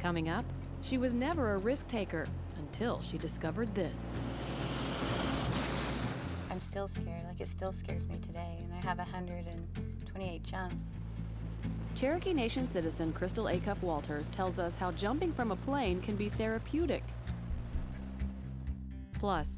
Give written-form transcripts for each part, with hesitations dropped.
Coming up, she was never a risk taker until she discovered this. I'm still scared, like it still scares me today, and I have 128 jumps. Cherokee Nation citizen Crystal Acuff Walters tells us how jumping from a plane can be therapeutic. Plus,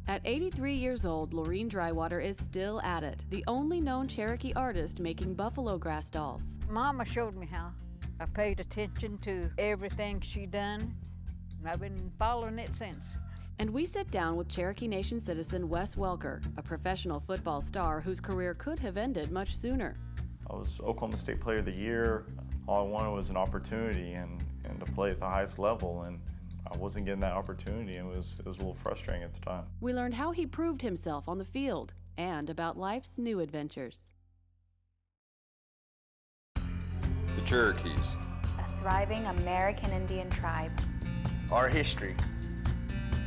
at 83 years old, Lorene Drywater is still at it, the only known Cherokee artist making buffalo grass dolls. Mama showed me how. I paid attention to everything she done, and I've been following it since. And we sit down with Cherokee Nation citizen Wes Welker, a professional football star whose career could have ended much sooner. I was Oklahoma State Player of the Year. All I wanted was an opportunity and to play at the highest level, and I wasn't getting that opportunity, and it was a little frustrating at the time. We learned how he proved himself on the field and about life's new adventures. The Cherokees. A thriving American Indian tribe. Our history.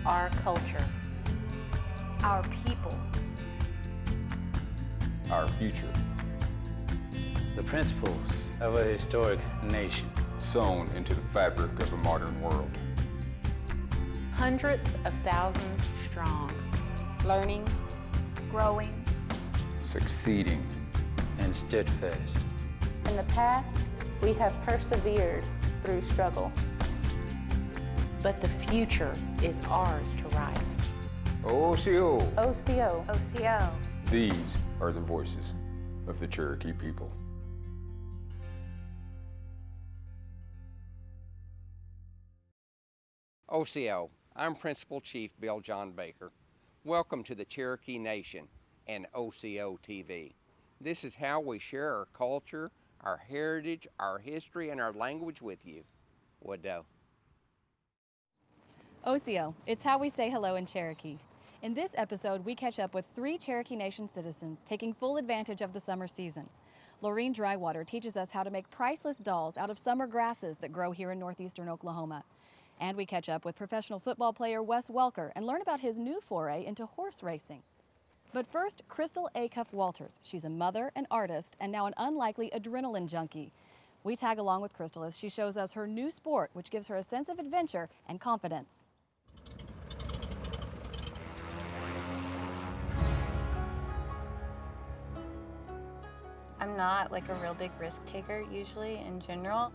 Our culture. Our people. Our future. The principles of a historic nation. Sewn into the fabric of a modern world. Hundreds of thousands strong. Learning. Growing. Succeeding. And steadfast. In the past, we have persevered through struggle. But the future is ours to write. Osiyo. Osiyo. Osiyo. These are the voices of the Cherokee people. Osiyo, I'm Principal Chief Bill John Baker. Welcome to the Cherokee Nation and OsiyoTV. This is how we share our culture, our heritage, our history, and our language with you. Wado. Osiyo, it's how we say hello in Cherokee. In this episode, we catch up with 3 Cherokee Nation citizens taking full advantage of the summer season. Lorene Drywater teaches us how to make priceless dolls out of summer grasses that grow here in northeastern Oklahoma. And we catch up with professional football player Wes Welker and learn about his new foray into horse racing. But first, Crystal Acuff Walters. She's a mother, an artist, and now an unlikely adrenaline junkie. We tag along with Crystal as she shows us her new sport, which gives her a sense of adventure and confidence. I'm not like a real big risk taker usually in general.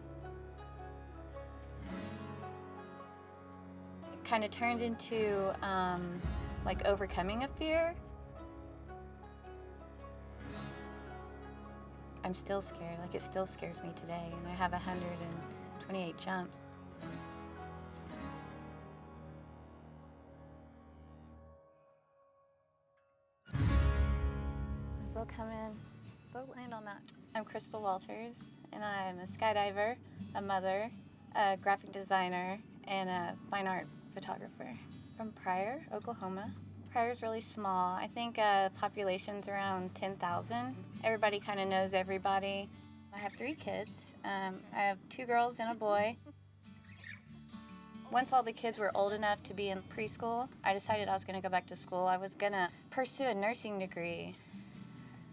It kind of turned into like overcoming a fear. I'm still scared, like it still scares me today, and I have 128 jumps. We'll come in. We'll land on that. I'm Crystal Walters, and I'm a skydiver, a mother, a graphic designer, and a fine art photographer from Pryor, Oklahoma. Pryor's really small. I think population's around 10,000. Everybody kind of knows everybody. I have 3 kids. I have 2 girls and a boy. Once all the kids were old enough to be in preschool, I decided I was going to go back to school. I was going to pursue a nursing degree.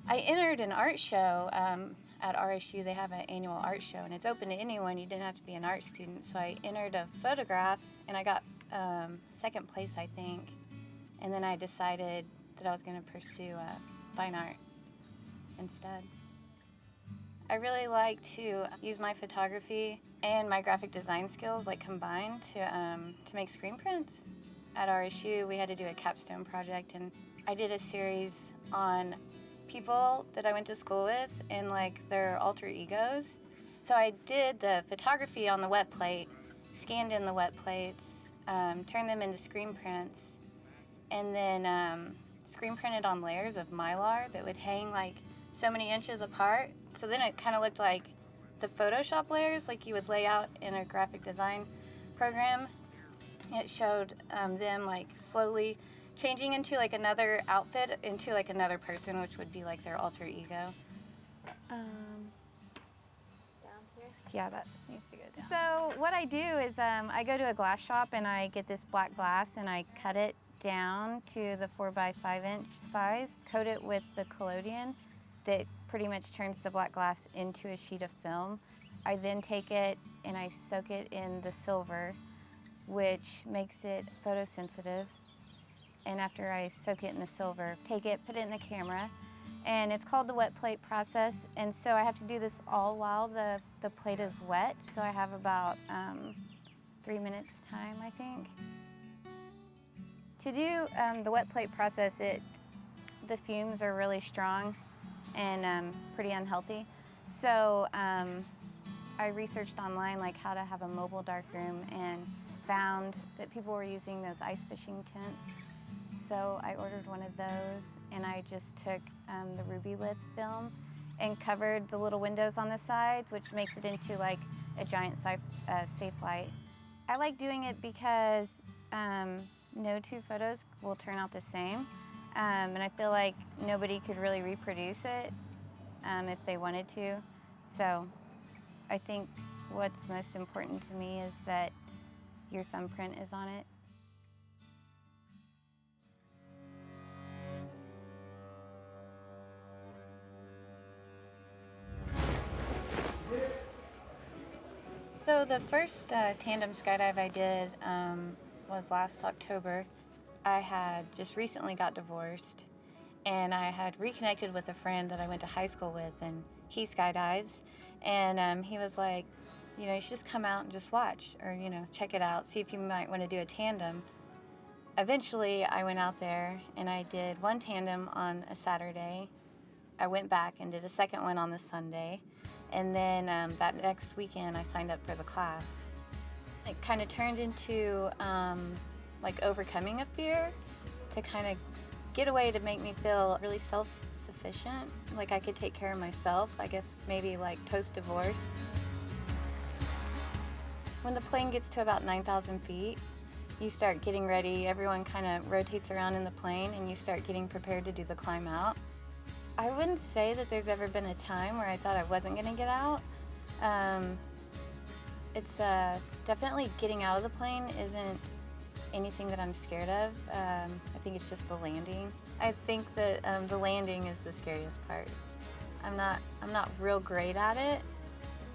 I entered an art show at RSU. They have an annual art show, and it's open to anyone. You didn't have to be an art student. So I entered a photograph, and I got 2nd place, I think. And then I decided that I was going to pursue fine art instead. I really like to use my photography and my graphic design skills like combined to make screen prints. At RSU, we had to do a capstone project, and I did a series on people that I went to school with and like their alter egos. So I did the photography on the wet plate, scanned in the wet plates, turned them into screen prints, and then screen printed on layers of Mylar that would hang like so many inches apart. So then it kind of looked like the Photoshop layers like you would lay out in a graphic design program. It showed them like slowly changing into like another outfit, into like another person, which would be like their alter ego. Down here? Yeah, that just needs to go down. So what I do is I go to a glass shop and I get this black glass and I cut it down to the 4 by 5 inch size, coat it with the collodion that pretty much turns the black glass into a sheet of film. I then take it and I soak it in the silver, which makes it photosensitive. And after I soak it in the silver, take it, put it in the camera, and it's called the wet plate process. And so I have to do this all while the plate is wet. So I have about 3 minutes time, I think. To do the wet plate process, the fumes are really strong and pretty unhealthy. So I researched online like how to have a mobile darkroom and found that people were using those ice fishing tents. So I ordered one of those, and I just took the ruby lith film and covered the little windows on the sides, which makes it into like a giant safe light. I like doing it because no two photos will turn out the same, and I feel like nobody could really reproduce it if they wanted to. So I think what's most important to me is that your thumbprint is on it. So the first tandem skydive I did was last October. I had just recently got divorced, and I had reconnected with a friend that I went to high school with, and he skydives, and he was like, you know, you should just come out and just watch, or, you know, check it out, see if you might want to do a tandem. Eventually, I went out there, and I did one tandem on a Saturday. I went back and did a second one on the Sunday. And then that next weekend, I signed up for the class. It kind of turned into like overcoming a fear to kind of get away to make me feel really self-sufficient, like I could take care of myself, I guess maybe like post-divorce. When the plane gets to about 9,000 feet, you start getting ready. Everyone kind of rotates around in the plane, and you start getting prepared to do the climb out. I wouldn't say that there's ever been a time where I thought I wasn't going to get out. It's definitely getting out of the plane isn't anything that I'm scared of. I think it's just the landing. I think that the landing is the scariest part. I'm not real great at it.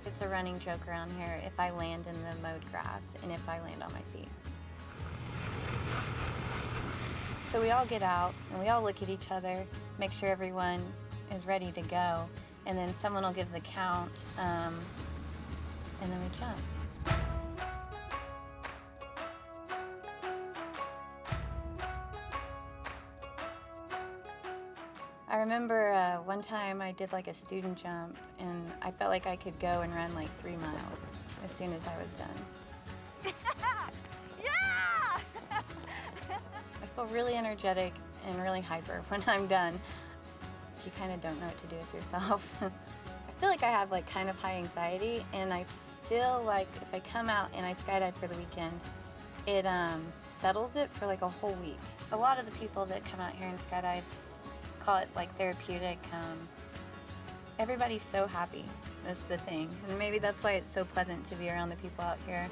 It's a running joke around here if I land in the mowed grass and if I land on my feet. So we all get out and we all look at each other, make sure everyone is ready to go, and then someone will give the count, and then we jump. I remember one time I did like a student jump, and I felt like I could go and run like 3 miles as soon as I was done. Yeah! I feel really energetic and really hyper when I'm done. You kind of don't know what to do with yourself. I feel like I have like kind of high anxiety, and I feel like if I come out and I skydive for the weekend, it settles it for like a whole week. A lot of the people that come out here and skydive call it like therapeutic. Everybody's so happy, that's the thing. And maybe that's why it's so pleasant to be around the people out here.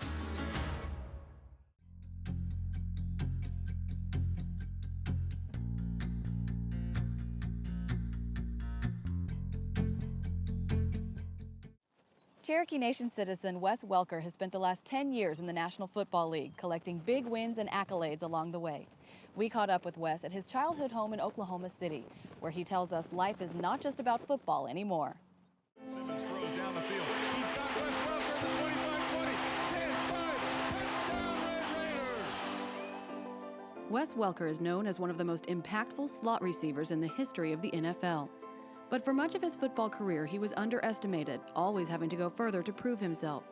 Cherokee Nation citizen Wes Welker has spent the last 10 years in the National Football League, collecting big wins and accolades along the way. We caught up with Wes at his childhood home in Oklahoma City, where he tells us life is not just about football anymore. Simmons throws down the field. He's got Wes Welker, the 25-20, 10-5, touchdown Red Raiders! Wes Welker is known as one of the most impactful slot receivers in the history of the NFL. But for much of his football career, he was underestimated, always having to go further to prove himself.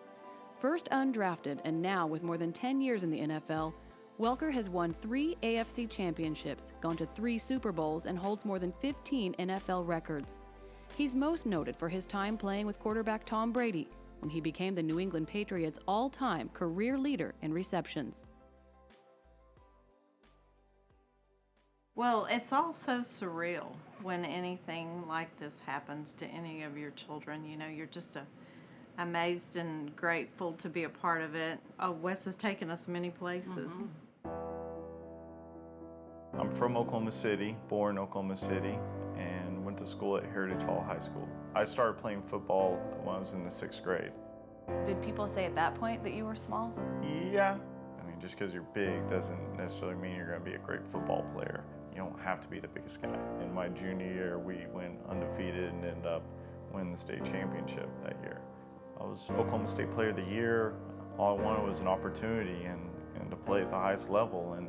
First undrafted, and now with more than 10 years in the NFL, Welker has won 3 AFC championships, gone to 3 Super Bowls, and holds more than 15 NFL records. He's most noted for his time playing with quarterback Tom Brady, when he became the New England Patriots' all-time career leader in receptions. Well, it's all so surreal when anything like this happens to any of your children. You know, you're just amazed and grateful to be a part of it. Oh, Wes has taken us many places. I'm from Oklahoma City, born in Oklahoma City, and went to school at Heritage Hall High School. I started playing football when I was in the 6th grade. Did people say at that point that you were small? Yeah. I mean, just because you're big doesn't necessarily mean you're going to be a great football player. You don't have to be the biggest guy. In my junior year, we went undefeated and ended up winning the state championship that year. I was Oklahoma State Player of the Year. All I wanted was an opportunity and to play at the highest level, and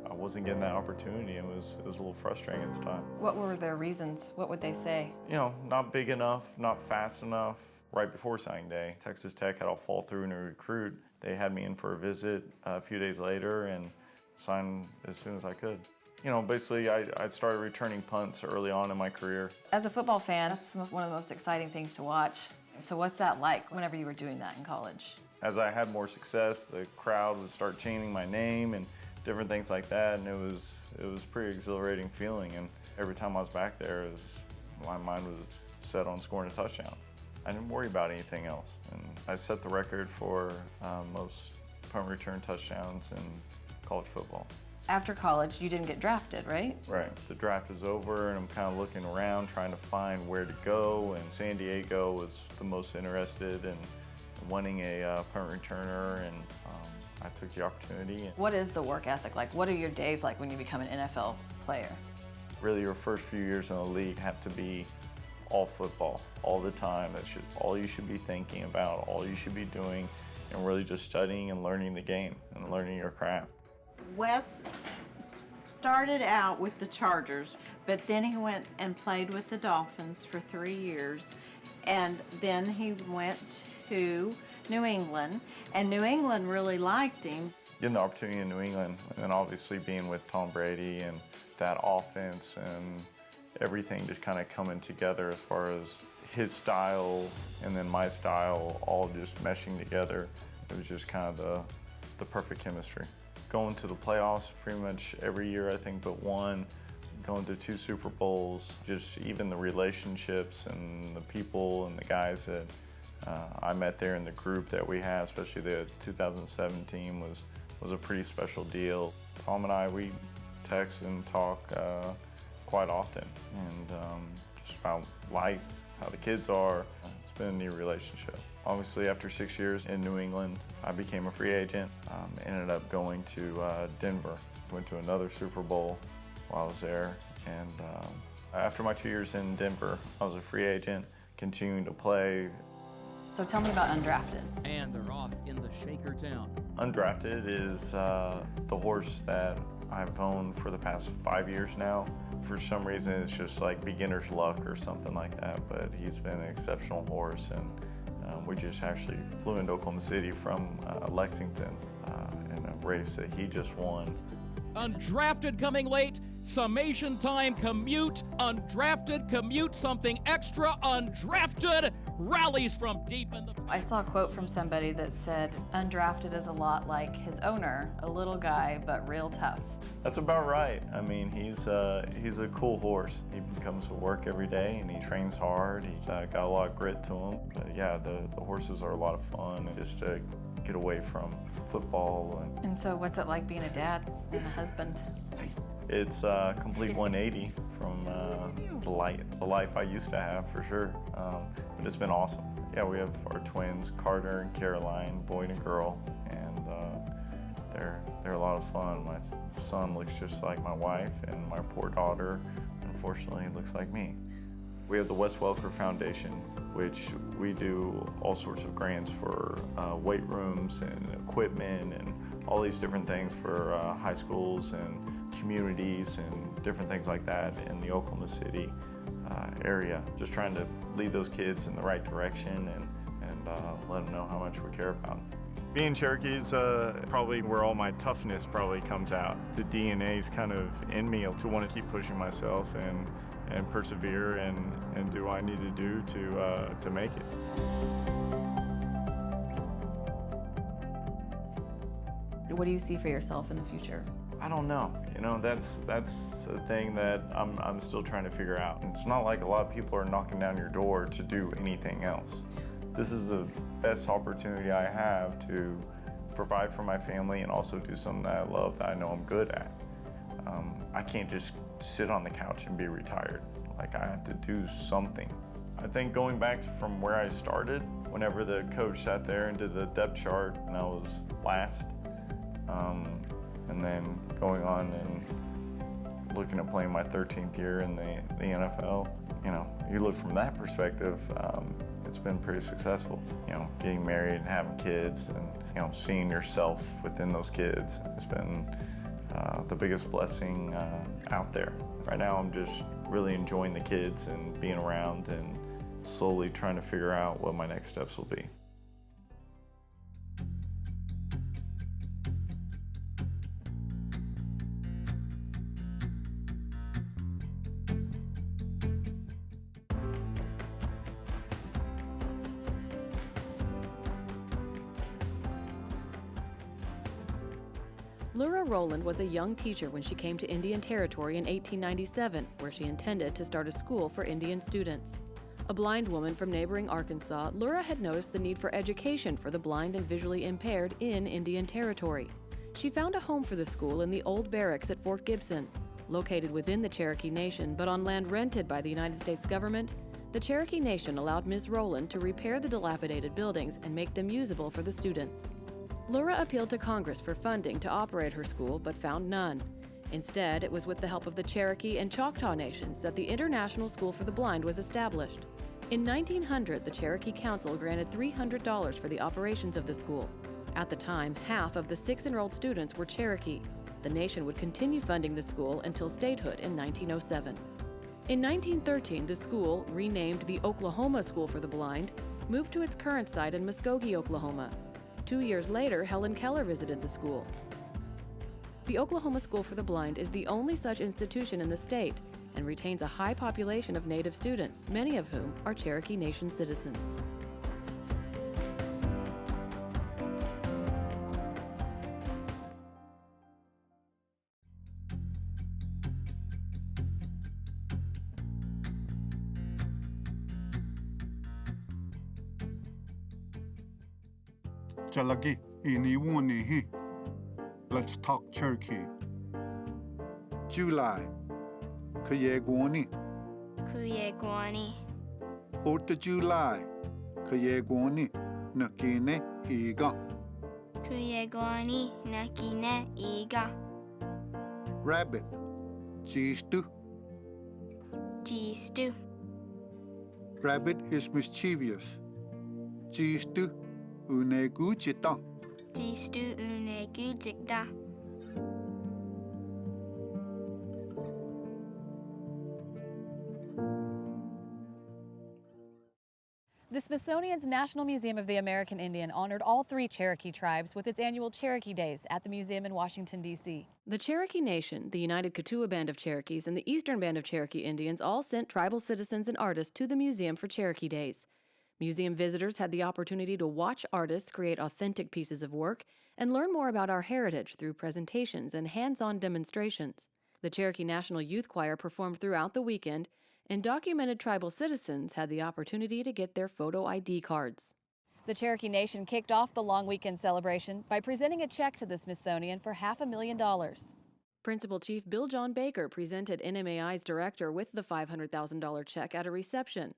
I wasn't getting that opportunity. It was a little frustrating at the time. What were their reasons? What would they say? You know, not big enough, not fast enough. Right before signing day, Texas Tech had a fall through and a recruit. They had me in for a visit a few days later and signed as soon as I could. You know, basically I started returning punts early on in my career. As a football fan, that's one of the most exciting things to watch. So what's that like whenever you were doing that in college? As I had more success, the crowd would start chanting my name and different things like that, and it was a pretty exhilarating feeling. And every time I was back there, my mind was set on scoring a touchdown. I didn't worry about anything else, and I set the record for most punt return touchdowns in college football. After college, you didn't get drafted, right? Right. The draft is over, and I'm kind of looking around, trying to find where to go, and San Diego was the most interested in wanting a punt returner, and I took the opportunity. What is the work ethic like? What are your days like when you become an NFL player? Really, your first few years in the league have to be all football, all the time. That's all you should be thinking about, all you should be doing, and really just studying and learning the game and learning your craft. Wes started out with the Chargers, but then he went and played with the Dolphins for 3 years, and then he went to New England, and New England really liked him. Getting the opportunity in New England, and obviously being with Tom Brady and that offense and everything just kind of coming together as far as his style and then my style all just meshing together. It was just kind of the perfect chemistry. Going to the playoffs pretty much every year, I think, but one. Going to 2 Super Bowls, just even the relationships and the people and the guys that I met there in the group that we had, especially the 2007 team, was a pretty special deal. Tom and I, we text and talk quite often, and just about life, how the kids are. It's been a neat relationship. Obviously, after 6 years in New England, I became a free agent. Ended up going to Denver. Went to another Super Bowl while I was there, and after my 2 years in Denver, I was a free agent, continuing to play. So tell me about Undrafted. And they're off in the Shaker Town. Undrafted is the horse that I've owned for the past 5 years now. For some reason, it's just like beginner's luck or something like that, but he's been an exceptional horse, and we just actually flew into Oklahoma City from Lexington in a race that he just won. Undrafted coming late, summation time commute, undrafted commute something extra, undrafted rallies from deep in the... I saw a quote from somebody that said, Undrafted is a lot like his owner, a little guy, but real tough. That's about right. I mean, he's a cool horse. He comes to work every day and he trains hard. He's got a lot of grit to him. But yeah, the horses are a lot of fun, and just to get away from football. And so what's it like being a dad and a husband? It's a complete 180 from the life I used to have, for sure. But it's been awesome. Yeah, we have our twins, Carter and Caroline, boy and a girl, and they're a lot of fun. My son looks just like my wife, and my poor daughter, unfortunately, looks like me. We have the Wes Welker Foundation, which we do all sorts of grants for weight rooms and equipment and all these different things for high schools and communities and different things like that in the Oklahoma City area. Just trying to lead those kids in the right direction and let them know how much we care about them. Being Cherokee is probably where all my toughness probably comes out. The DNA is kind of in me to want to keep pushing myself and persevere and do what I need to do to make it. What do you see for yourself in the future? I don't know. You know, that's the thing that I'm still trying to figure out. It's not like a lot of people are knocking down your door to do anything else. This is the best opportunity I have to provide for my family and also do something that I love, that I know I'm good at. I can't just sit on the couch and be retired. Like, I have to do something. I think going back from where I started, whenever the coach sat there and did the depth chart and I was last, and then going on and looking at playing my 13th year in the NFL, you know, you look from that perspective, it's been pretty successful. You know, getting married and having kids and, you know, seeing yourself within those kids has been the biggest blessing out there. Right now I'm just really enjoying the kids and being around and slowly trying to figure out what my next steps will be. Lura Rowland was a young teacher when she came to Indian Territory in 1897, where she intended to start a school for Indian students. A blind woman from neighboring Arkansas, Lura had noticed the need for education for the blind and visually impaired in Indian Territory. She found a home for the school in the old barracks at Fort Gibson. Located within the Cherokee Nation, but on land rented by the United States government, the Cherokee Nation allowed Ms. Rowland to repair the dilapidated buildings and make them usable for the students. Lura appealed to Congress for funding to operate her school, but found none. Instead, it was with the help of the Cherokee and Choctaw Nations that the International School for the Blind was established. In 1900, the Cherokee Council granted $300 for the operations of the school. At the time, half of the 6 enrolled students were Cherokee. The nation would continue funding the school until statehood in 1907. In 1913, the school, renamed the Oklahoma School for the Blind, moved to its current site in Muskogee, Oklahoma. 2 years later, Helen Keller visited the school. The Oklahoma School for the Blind is the only such institution in the state and retains a high population of Native students, many of whom are Cherokee Nation citizens. Jalagi iniwani. Let's talk Cherokee. July. Kayegwani. Kuyegwani. 4th of July. Kayegwani. Nakine iga. Kuyegwani nakine iga. Rabbit. Jistu. Jistu. Rabbit is mischievous. Jistu unegu chita. Jistu unegu jikda. The Smithsonian's National Museum of the American Indian honored all 3 Cherokee tribes with its annual Cherokee Days at the museum in Washington, D.C. The Cherokee Nation, the United Kituwa Band of Cherokees, and the Eastern Band of Cherokee Indians all sent tribal citizens and artists to the museum for Cherokee Days. Museum visitors had the opportunity to watch artists create authentic pieces of work and learn more about our heritage through presentations and hands-on demonstrations. The Cherokee National Youth Choir performed throughout the weekend, and documented tribal citizens had the opportunity to get their photo ID cards. The Cherokee Nation kicked off the long weekend celebration by presenting a check to the Smithsonian for $500,000. Principal Chief Bill John Baker presented NMAI's director with the $500,000 check at a reception.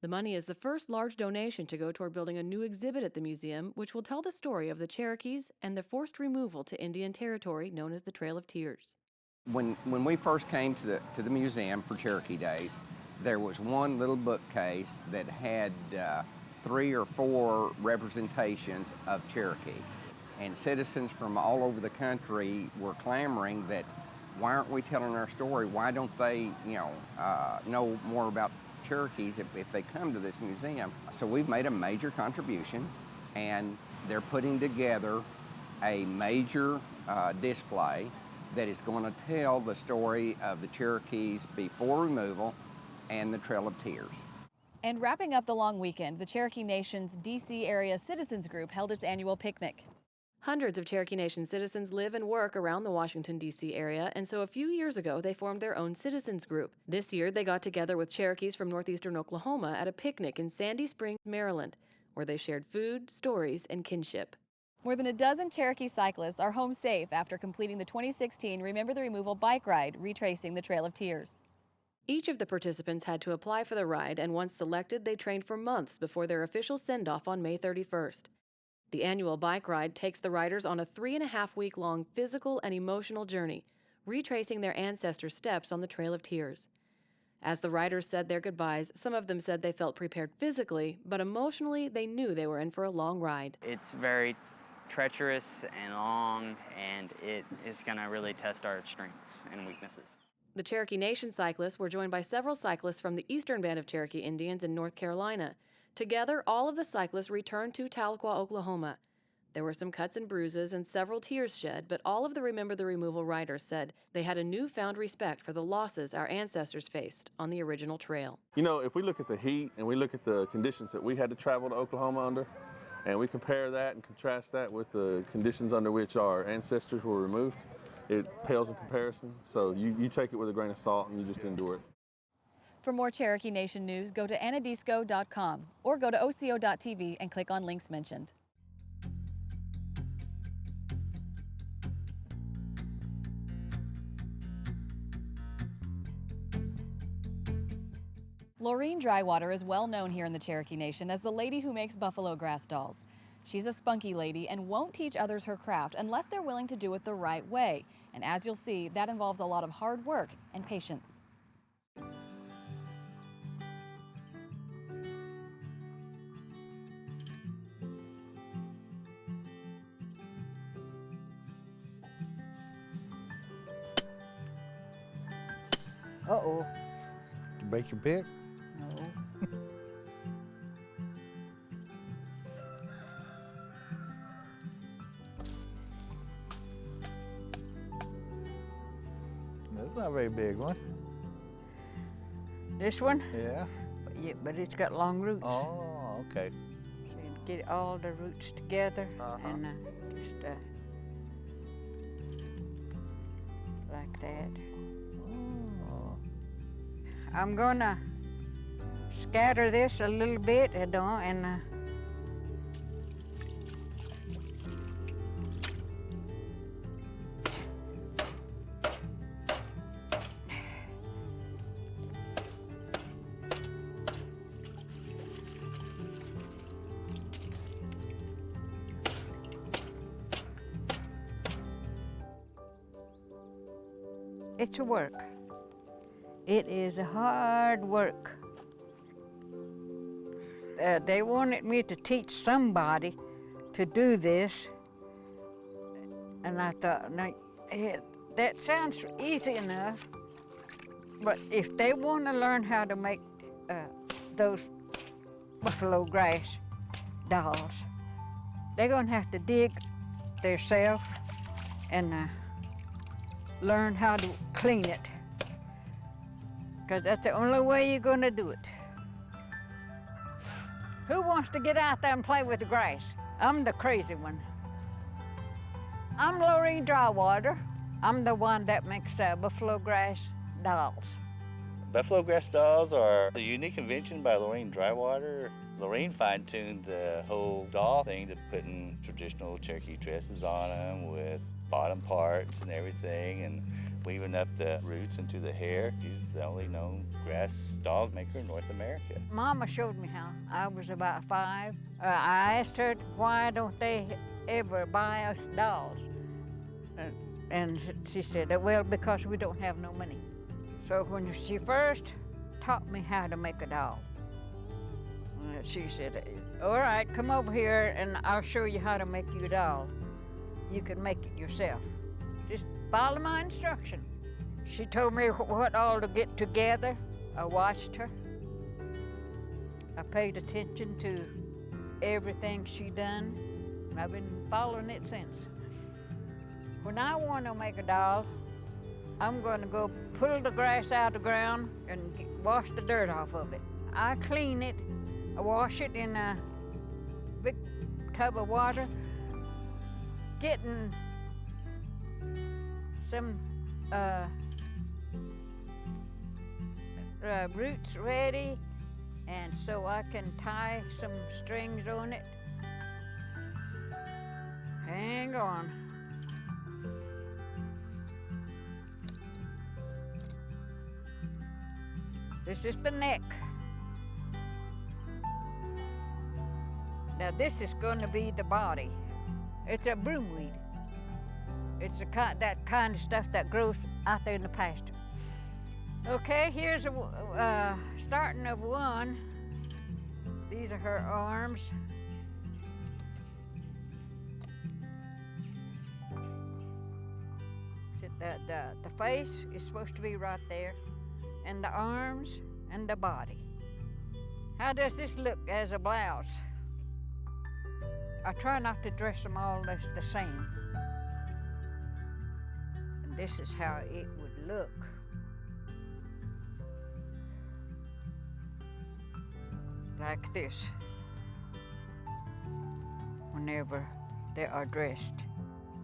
The money is the first large donation to go toward building a new exhibit at the museum, which will tell the story of the Cherokees and the forced removal to Indian Territory known as the Trail of Tears. When we first came to the museum for Cherokee Days, there was one little bookcase that had 3 or 4 representations of Cherokee. And citizens from all over the country were clamoring that, why aren't we telling our story? Why don't they, know more about Cherokees if they come to this museum? So we've made a major contribution, and they're putting together a major display that is going to tell the story of the Cherokees before removal and the Trail of Tears. And wrapping up the long weekend, the Cherokee Nation's D.C. area citizens group held its annual picnic. Hundreds of Cherokee Nation citizens live and work around the Washington, D.C. area, and so a few years ago they formed their own citizens group. This year they got together with Cherokees from Northeastern Oklahoma at a picnic in Sandy Springs, Maryland, where they shared food, stories, and kinship. More than a dozen Cherokee cyclists are home safe after completing the 2016 Remember the Removal bike ride, retracing the Trail of Tears. Each of the participants had to apply for the ride, and once selected, they trained for months before their official send-off on May 31st. The annual bike ride takes the riders on a 3.5-week-long physical and emotional journey, retracing their ancestors' steps on the Trail of Tears. As the riders said their goodbyes, some of them said they felt prepared physically, but emotionally they knew they were in for a long ride. It's very treacherous and long, and it is going to really test our strengths and weaknesses. The Cherokee Nation cyclists were joined by several cyclists from the Eastern Band of Cherokee Indians in North Carolina. Together, all of the cyclists returned to Tahlequah, Oklahoma. There were some cuts and bruises and several tears shed, but all of the Remember the Removal riders said they had a newfound respect for the losses our ancestors faced on the original trail. You know, if we look at the heat and we look at the conditions that we had to travel to Oklahoma under, and we compare that and contrast that with the conditions under which our ancestors were removed, it pales in comparison. So you take it with a grain of salt and you just endure it. For more Cherokee Nation news, go to anadisco.com or go to Osiyo.tv and click on links mentioned. Lorene Drywater is well known here in the Cherokee Nation as the lady who makes buffalo grass dolls. She's a spunky lady and won't teach others her craft unless they're willing to do it the right way. And as you'll see, that involves a lot of hard work and patience. Uh-oh. Did you break your pick? No. That's not a very big one. This one? Yeah. Yeah, but it's got long roots. Oh, okay. So you get all the roots together and just like that. I'm gonna scatter this a little bit, and it's a work. It is a hard work. They wanted me to teach somebody to do this, and I thought, now, that sounds easy enough, but if they want to learn how to make those buffalo grass dolls, they're going to have to dig themselves and learn how to clean it, because that's the only way you're going to do it. Who wants to get out there and play with the grass? I'm the crazy one. I'm Lorene Drywater. I'm the one that makes buffalo grass dolls. Buffalo grass dolls are a unique invention by Lorene Drywater. Lorene fine-tuned the whole doll thing to putting traditional Cherokee dresses on them with bottom parts and everything, and weaving up the roots into the hair. She's the only known grass doll maker in North America. Mama showed me how. I was about 5. I asked her, why don't they ever buy us dolls? And she said, well, because we don't have no money. So when she first taught me how to make a doll, she said, all right, come over here and I'll show you how to make you a doll. You can make it yourself. Just follow my instruction. She told me what all to get together. I watched her. I paid attention to everything she done, and I've been following it since. When I want to make a doll, I'm going to go pull the grass out of the ground and wash the dirt off of it. I clean it, I wash it in a big tub of water, getting some roots ready, and so I can tie some strings on it. Hang on. This is the neck. Now this is going to be the body. It's a broomweed. It's that kind of stuff that grows out there in the pasture. Okay, here's starting of one. These are her arms. The face is supposed to be right there, and the arms and the body. How does this look as a blouse? I try not to dress them all the same. And this is how it would look. Like this, whenever they are dressed.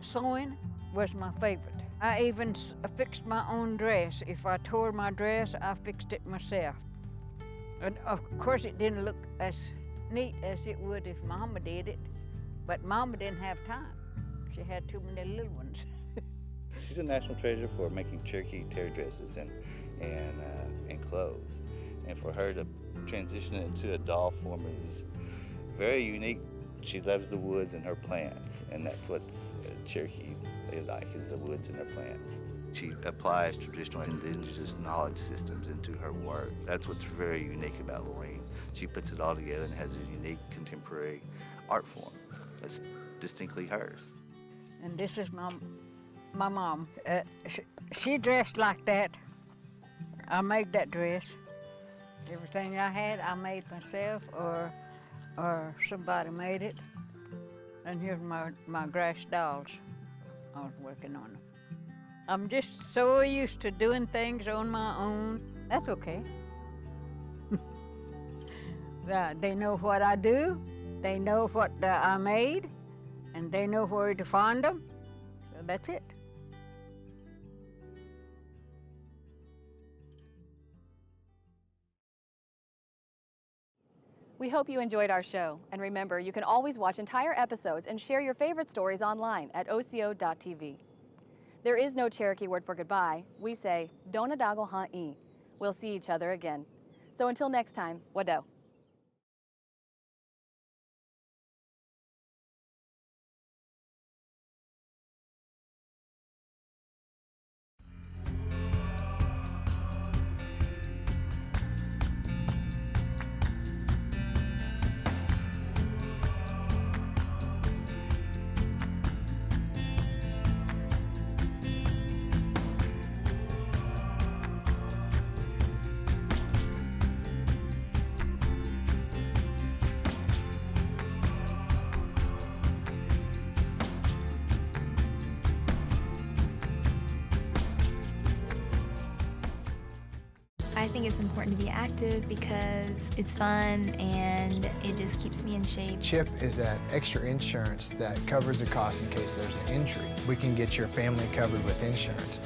Sewing was my favorite. I even fixed my own dress. If I tore my dress, I fixed it myself. And of course it didn't look as neat as it would if Mama did it, but Mama didn't have time. She had too many little ones. She's a national treasure for making Cherokee terry dresses and clothes. And for her to transition it into a doll form is very unique. She loves the woods and her plants, and that's what's Cherokee they like, is the woods and their plants. She applies traditional indigenous knowledge systems into her work. That's what's very unique about Lorene. She puts it all together and has a unique contemporary art form that's distinctly hers. And this is my mom. She dressed like that. I made that dress. Everything I had, I made myself, or somebody made it. And here's my grass dolls. I was working on them. I'm just so used to doing things on my own. That's okay. They know what I do, they know what I made, and they know where to find them. So that's it. We hope you enjoyed our show. And remember, you can always watch entire episodes and share your favorite stories online at Osio.tv. There is no Cherokee word for goodbye. We say, Donadago ha'i. We'll see each other again. So until next time, wado. I think it's important to be active because it's fun and it just keeps me in shape. CHIP is that extra insurance that covers the cost in case there's an injury. We can get your family covered with insurance.